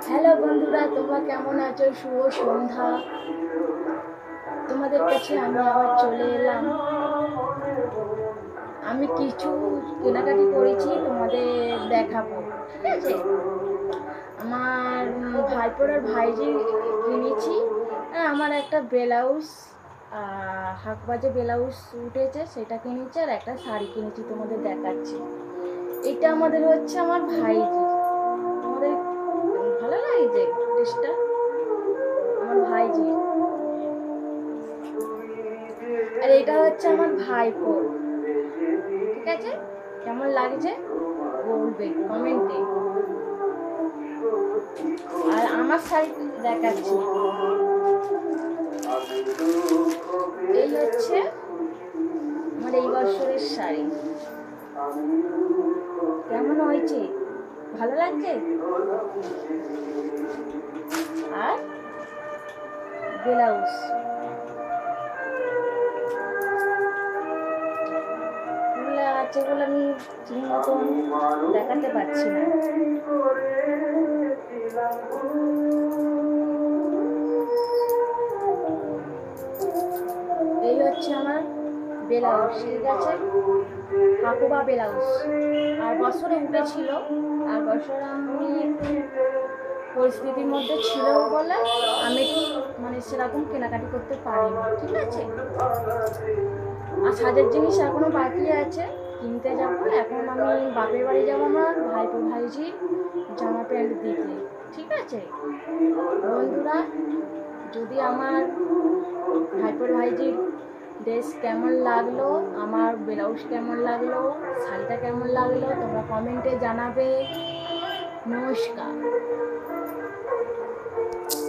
Hello বন্ধুরা, তোমরা কেমন আছো? শুভ সন্ধ্যা। তোমাদের কাছে আমি আবার চলে এলাম। আমি কিছু কেনাকাটি করেছি, তোমাদের দেখাবো, ঠিক আছে? আমার ভাইপোর আর ভাইজি কিনেছি। আমার একটা ব্লাউজ, হাক বাজে ব্লাউজ উঠেছে, সেটা কিনেছি। আর একটা শাড়ি কিনেছি, তোমাদের দেখাচ্ছি। এটা আমাদের হচ্ছে আমার ভাইজি। তোমাদের ভালো লাগছে ড্রেসটা? আমার ভাইজি। আর এটা হচ্ছে আমার ভাইপোর, ঠিক আছে? কেমন লাগছে বলবে কমেন্টে। আর আমার শাড়ি দেখাচ্ছি। এই হচ্ছে আমার এই বছরের শাড়ি। কেমন হয়েছে? ভালো লাগছে? আর ব্লাউজ এগুলো আছে বলে আমি ঠিক মতন দেখাতে পারছি না। এই হচ্ছে আমার ব্লাউজ, ঠিক আছে? হাকুবা ব্লাউজ। আর বছরে উঠেছিল, আর বছর আমি একটু পরিস্থিতির মধ্যে ছিল বলে আমি মানে সেরকম কেনাকাটি করতে পারিনি, ঠিক আছে? আর সাজের জিনিস এখনো বাকি আছে, কিনতে যাবো। এখন আমি বাপের বাড়ি যাবো আমার ভাইপো ভাইজি জামা প্যান্ট দিতে, ঠিক আছে? বন্ধুরা, যদি আমার ভাইপোর ভাইজির ড্রেস কেমন লাগলো, আমার ব্লাউজ কেমন লাগলো, শাড়িটা কেমন লাগলো, তোমরা কমেন্টে জানাবে। নমস্কার।